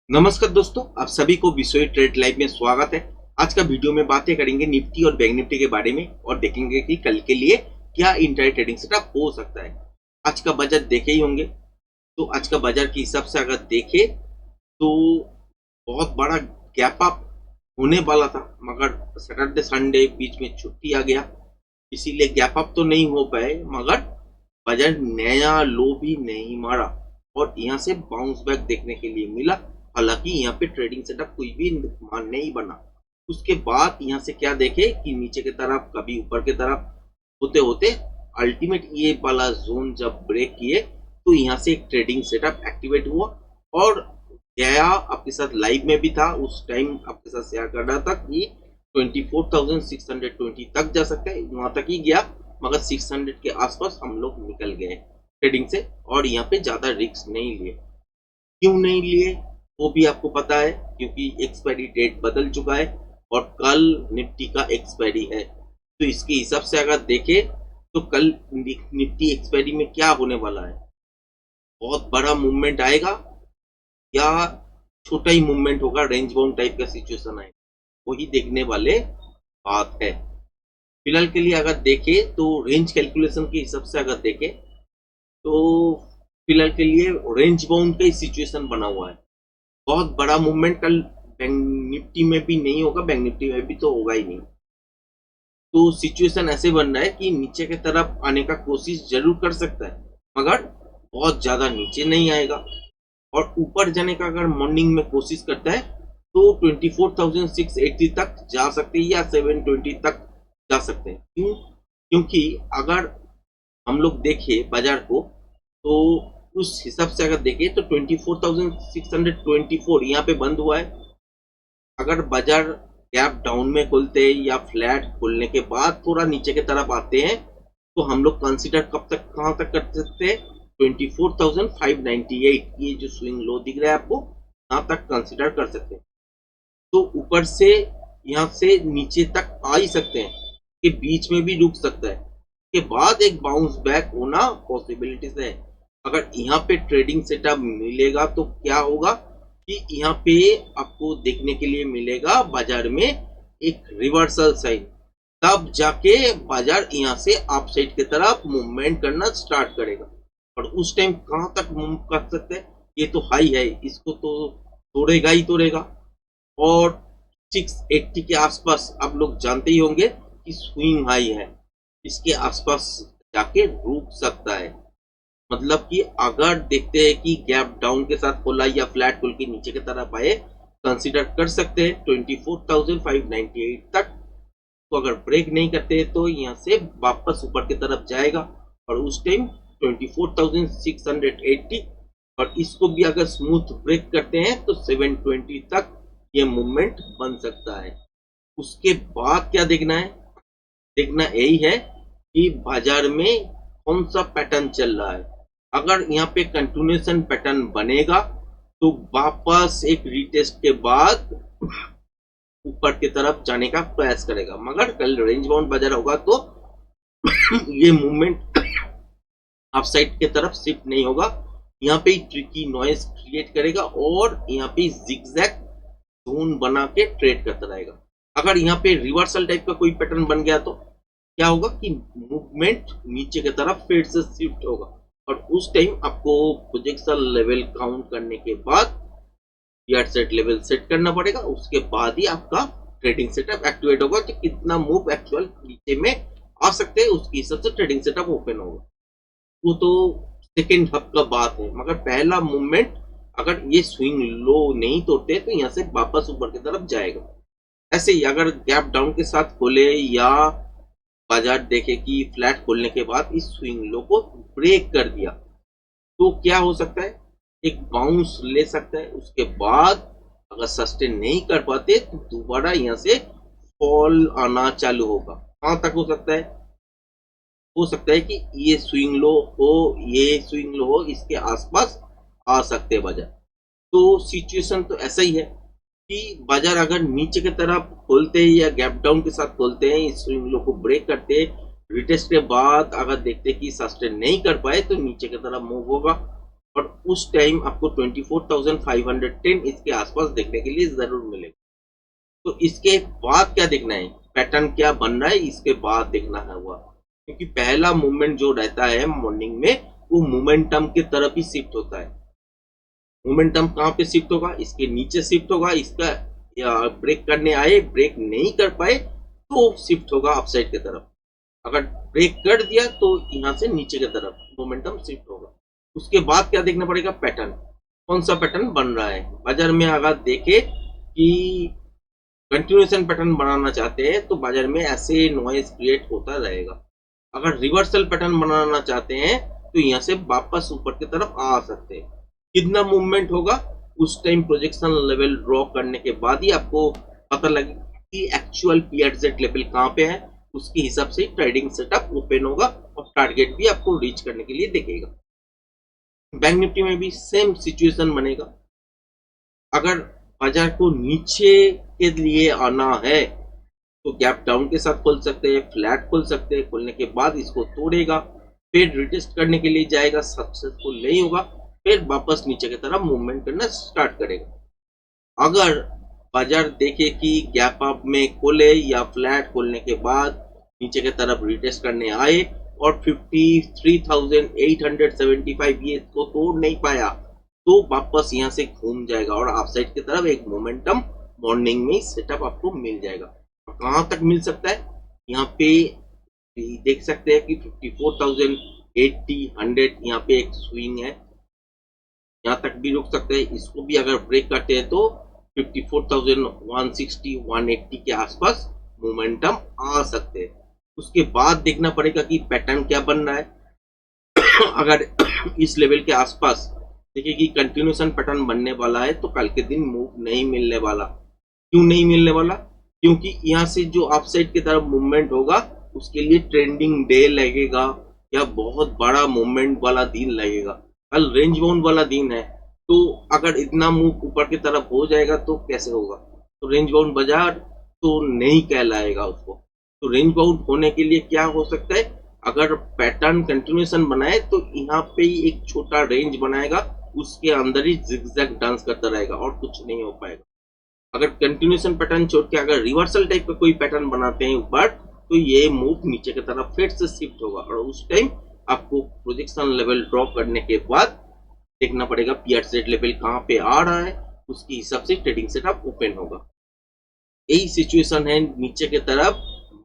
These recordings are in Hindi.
नमस्कार दोस्तों, आप सभी को विश्व ट्रेड लाइव में स्वागत है। आज का वीडियो में बातें करेंगे निफ्टी और बैंक निफ्टी के बारे में और देखेंगे कि कल के लिए क्या इंट्राडे ट्रेडिंग सेटअप हो सकता है। आज का बाजार देखे ही होंगे, तो आज का बाजार के हिसाब से अगर देखे तो बहुत बड़ा गैप अप होने वाला था, मगर सैटरडे संडे बीच में छुट्टी आ गया, इसीलिए गैप अप तो नहीं हो पाए, मगर बाजार नया लो भी नहीं मारा और यहाँ से बाउंस बैक देखने के लिए मिला। हालांकि यहाँ पे ट्रेडिंग सेटअप कोई भी मान नहीं बना। उसके बाद यहाँ से क्या देखे कि नीचे की तरफ कभी ऊपर की तरफ होते होते अल्टीमेट ये वाला जोन जब ब्रेक किए तो यहाँ से एक ट्रेडिंग सेटअप एक्टिवेट हुआ और गया। आपके साथ लाइव में भी था, उस टाइम आपके साथ शेयर कर रहा था कि 24,620 तक जा सकता है, वहां तक ही गया, मगर 600 के आसपास हम लोग निकल गए ट्रेडिंग से और यहाँ पे ज्यादा रिस्क नहीं लिए। क्यों नहीं लिए वो भी आपको पता है, क्योंकि एक्सपायरी डेट बदल चुका है और कल निफ्टी का एक्सपायरी है। तो इसके हिसाब से अगर देखें तो कल निफ्टी एक्सपायरी में क्या होने वाला है, बहुत बड़ा मूवमेंट आएगा या छोटा ही मूवमेंट होगा, रेंज बाउंड टाइप का सिचुएशन है, वही देखने वाले बात है। फिलहाल के लिए अगर देखें तो रेंज कैलकुलेशन के हिसाब से अगर देखें तो फिलहाल के लिए रेंज बाउंड का ही सिचुएशन बना हुआ है। बहुत बड़ा मूवमेंट कल बैंक निफ्टी में भी नहीं होगा, बैंक निफ्टी में भी तो होगा ही नहीं। तो सिचुएशन ऐसे बन रहा है कि नीचे की तरफ आने का कोशिश जरूर कर सकता है, मगर बहुत ज्यादा नीचे नहीं आएगा। और ऊपर जाने का अगर मॉर्निंग में कोशिश करता है तो 24,680 तक जा सकते हैं या 720 तक जा सकते हैं। क्यों? क्योंकि अगर हम लोग देखें बाजार को तो उस हिसाब से अगर देखें तो 24,624 यहाँ पे बंद हुआ है। अगर बाजार गैप डाउन में खुलते हैं या फ्लैट खुलने के बाद थोड़ा नीचे की तरफ आते हैं तो हम लोग कंसीडर कब तक कहां तक कर सकते हैं, 24,598 ये जो स्विंग लो दिख रहा है आपको, यहां तक कंसीडर कर सकते हैं। तो ऊपर से यहाँ से नीचे तक आ ही सकते हैं, कि बीच में भी रुक सकता है, के बाद एक बाउंस बैक होना पॉसिबिलिटीज है। अगर यहाँ पे ट्रेडिंग सेटअप मिलेगा तो क्या होगा कि यहाँ पे आपको देखने के लिए मिलेगा बाजार में एक रिवर्सल साइन, तब जाके बाजार यहाँ से अप साइड की तरफ मूवमेंट करना स्टार्ट करेगा। और उस टाइम कहां तक मूव कर सकते हैं, ये तो हाई है, इसको तो तोड़ेगा ही तोड़ेगा। और 680 के आसपास आप लोग जानते ही होंगे कि स्विंग हाई है, इसके आसपास जाके रुक सकता है। मतलब कि अगर देखते हैं कि गैप डाउन के साथ खोला या फ्लैट खोल के नीचे की तरफ आए, कंसीडर कर सकते हैं 24,598 तक। तो अगर ब्रेक नहीं करते तो यहाँ से वापस ऊपर की तरफ जाएगा और उस टाइम 24,680, और इसको भी अगर स्मूथ ब्रेक करते हैं तो 720 तक ये मूवमेंट बन सकता है। उसके बाद क्या देखना है, देखना यही है कि बाजार में कौन सा पैटर्न चल रहा है। अगर यहाँ पे कंटिन्यूएशन पैटर्न बनेगा तो वापस एक रीटेस्ट के बाद ऊपर की तरफ जाने का प्रयास करेगा, मगर कल रेंज बाउंड बाजार होगा तो ये मूवमेंट अप साइड की तरफ शिफ्ट नहीं होगा, यहाँ पे ट्रिकी नॉइज क्रिएट करेगा और यहाँ पे जिगजैग जोन बना के ट्रेड करता रहेगा। अगर यहाँ पे रिवर्सल टाइप का कोई पैटर्न बन गया तो क्या होगा कि मूवमेंट नीचे की तरफ फिर से शिफ्ट होगा और उस टाइम आपको प्रोजेक्शन लेवल काउंट करने के बाद यार्ड सेट लेवल सेट करना पड़ेगा। उसके बाद ही आपका ट्रेडिंग सेटअप एक्टिवेट होगा कि कितना मूव एक्चुअल नीचे में आ सकते हैं, उसके हिसाब से ट्रेडिंग सेटअप ओपन होगा। वो तो सेकेंड हब का बात है, मगर पहला मूवमेंट अगर ये स्विंग लो नहीं तोड़ते तो यहाँ से वापस ऊपर की तरफ जाएगा। ऐसे ही अगर गैप डाउन के साथ खोले या बाजार देखे कि फ्लैट खोलने के बाद इस स्विंग लो को ब्रेक कर दिया तो क्या हो सकता है, एक बाउंस ले सकता है। उसके बाद अगर सस्टेन नहीं कर पाते तो दोबारा यहाँ से फॉल आना चालू होगा। कहां तक हो सकता है, हो सकता है कि ये स्विंग लो हो, ये स्विंग लो हो, इसके आसपास आ सकते हैं बाजार। तो सिचुएशन तो ऐसा ही है कि बाजार अगर नीचे की तरफ खोलते हैं या गैप डाउन के साथ खोलते हैं, इस स्विंग लो को ब्रेक करते हैं, रिटेस्ट के बाद अगर देखते हैं कि सस्टेन नहीं कर पाए तो नीचे की तरफ मूव होगा और उस टाइम आपको 24,510 इसके आसपास देखने के लिए जरूर मिलेगा। तो इसके बाद क्या देखना है, पैटर्न क्या बन रहा है इसके बाद देखना है हुआ, क्योंकि पहला मूवमेंट जो रहता है मॉर्निंग में वो मोमेंटम की तरफ ही शिफ्ट होता है। मोमेंटम कहाँ पे शिफ्ट होगा, इसके नीचे शिफ्ट होगा, इसका ब्रेक करने आए ब्रेक नहीं कर पाए तो शिफ्ट होगा अपसाइड की तरफ। अगर ब्रेक कर दिया तो यहाँ से नीचे की तरफ मोमेंटम शिफ्ट होगा। उसके बाद क्या देखना पड़ेगा, पैटर्न कौन सा पैटर्न बन रहा है। बाजार में अगर देखे कि कंटिन्यूएशन पैटर्न बनाना चाहते हैं तो बाजार में ऐसे नॉइज क्रिएट होता रहेगा। अगर रिवर्सल पैटर्न बनाना चाहते हैं तो यहाँ से वापस ऊपर की तरफ आ सकते हैं। कितना मूवमेंट होगा उस टाइम प्रोजेक्शन लेवल ड्रॉ करने के बाद ही आपको पता लगेगा कि एक्चुअल पीआरजेड लेवल कहाँ पे है, उसके हिसाब से ट्रेडिंग सेटअप ओपन होगा और टारगेट भी आपको रीच करने के लिए देखेगा। बैंक निफ्टी में भी सेम सिचुएशन बनेगा। अगर बाजार को नीचे के लिए आना है तो गैप डाउन के साथ खोल सकते हैं, फ्लैट खोल सकते हैं, खोलने के बाद इसको तोड़ेगा, फिर रिटेस्ट करने के लिए जाएगा, सक्सेसफुल नहीं होगा, फिर वापस नीचे की तरफ मूवमेंट करना स्टार्ट करेगा। अगर बाजार देखे कि गैप अप में खोले या फ्लैट खोलने के बाद नीचे की तरफ रिटेस्ट करने आए और 53,875 ये इसको तोड़ नहीं पाया तो वापस यहाँ से घूम जाएगा और ऑफ साइड की तरफ एक मोमेंटम मॉर्निंग में सेटअप आपको मिल जाएगा। कहां तक मिल सकता है, यहाँ पे देख सकते हैं कि 54,080 100 यहाँ पे एक स्विंग है, यहाँ तक भी रुक सकते हैं। इसको भी अगर ब्रेक करते हैं तो 54,160 180 के आसपास मोमेंटम आ सकते हैं। उसके बाद देखना पड़ेगा कि पैटर्न क्या बन रहा है। अगर इस लेवल के आसपास देखिए कि कंटिन्यूएशन पैटर्न बनने वाला है तो कल के दिन मूव नहीं मिलने वाला। क्यों नहीं मिलने वाला, क्योंकि यहाँ से जो अपसाइड की तरफ मूवमेंट होगा उसके लिए ट्रेंडिंग डे लगेगा या बहुत बड़ा मूवमेंट वाला दिन लगेगा। कल रेंज बाउंड वाला दिन है तो अगर इतना मूव ऊपर की तरफ हो जाएगा तो कैसे होगा, तो रेंज बाउंड बाजार तो नहीं कहलाएगा उसको। तो रेंज बाउंड होने के लिए क्या हो सकता है, अगर पैटर्न कंटिन्यूएशन बनाए तो यहाँ पे ही एक छोटा रेंज बनाएगा, उसके अंदर ही जिगजैग डांस करता रहेगा और कुछ नहीं हो पाएगा। अगर कंटिन्यूएशन पैटर्न छोड़ के अगर रिवर्सल टाइप का कोई पैटर्न बनाते हैं ऊपर तो ये मूव नीचे की तरफ फिर से शिफ्ट होगा और उस टाइम आपको प्रोजेक्शन लेवल ड्रॉ करने के बाद देखना पड़ेगा पीआर सेट लेवल कहाँ पे आ रहा है, उसके हिसाब से ट्रेडिंग सेटअप ओपन होगा। यही सिचुएशन है नीचे की तरफ।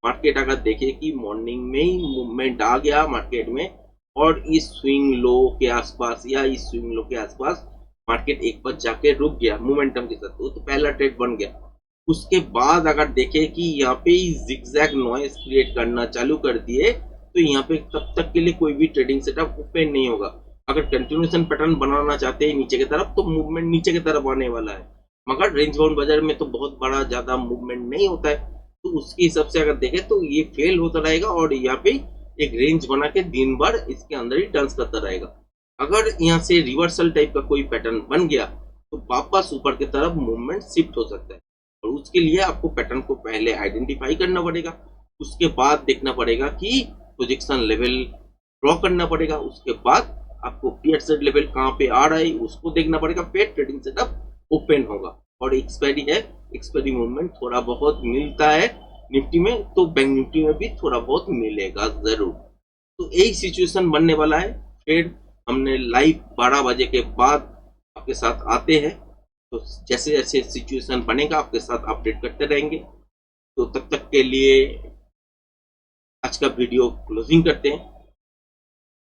मार्केट अगर देखे कि मॉर्निंग में ही मूवमेंट आ गया मार्केट में और इस स्विंग लो के आसपास या इस स्विंग लो के आसपास मार्केट एक बार जाके रुक गया मोमेंटम के साथ, तो पहला ट्रेड बन गया। उसके बाद अगर देखे कि यहाँ पे जिगजैग नॉइज क्रिएट करना चालू कर दिए तो यहाँ पे तब तक के लिए कोई भी ट्रेडिंग सेटअप ओपन नहीं होगा। अगर कंटिन्यूएशन पैटर्न बनाना चाहते हैं नीचे की तरफ तो मूवमेंट नीचे की तरफ आने वाला है, मगर रेंज बाउंड बाजार में तो बहुत बड़ा ज्यादा मूवमेंट नहीं होता है, तो उसके हिसाब से अगर देखें तो ये फेल होता रहेगा और यहाँ पे एक रेंज बना के दिन भर इसके अंदर ही डांस करता रहेगा। अगर यहाँ से रिवर्सल टाइप का कोई पैटर्न बन गया तो वापस ऊपर की तरफ मूवमेंट शिफ्ट हो सकता है और उसके लिए आपको पैटर्न को पहले आइडेंटिफाई करना पड़ेगा। उसके बाद देखना पड़ेगा कि प्रोजेक्शन लेवल ड्रॉ करना पड़ेगा। उसके बाद आपको पीआर सेट लेवल कहाँ पे आ रहा है उसको देखना पड़ेगा, फिर ट्रेडिंग सेटअप ओपन होगा। और एक्सपायरी है, एक्सपायरी मूवमेंट थोड़ा बहुत मिलता है निफ्टी में तो बैंक निफ्टी में भी थोड़ा बहुत मिलेगा जरूर। तो यही सिचुएशन बनने वाला है। फिर हमने लाइव 12 बजे के बाद आपके साथ आते हैं, तो जैसे जैसे सिचुएशन बनेगा आपके साथ अपडेट करते रहेंगे। तो तब तक के लिए आज का वीडियो क्लोजिंग करते हैं।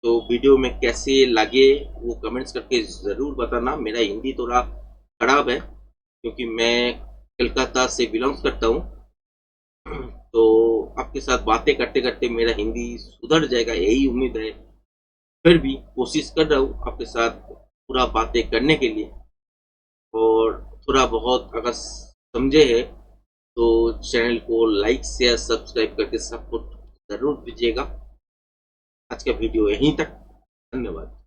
तो वीडियो में कैसे लगे वो कमेंट्स करके ज़रूर बताना। मेरा हिंदी थोड़ा खराब है क्योंकि मैं कलकत्ता से बिलोंग्स करता हूँ, तो आपके साथ बातें करते करते मेरा हिंदी सुधर जाएगा यही उम्मीद है। फिर भी कोशिश कर रहा हूँ आपके साथ पूरा बातें करने के लिए, और थोड़ा बहुत अगर समझे है तो चैनल को लाइक शेयर सब्सक्राइब करके सपोर्ट ज़रूर दीजिएगा। आज का वीडियो यहीं तक, धन्यवाद।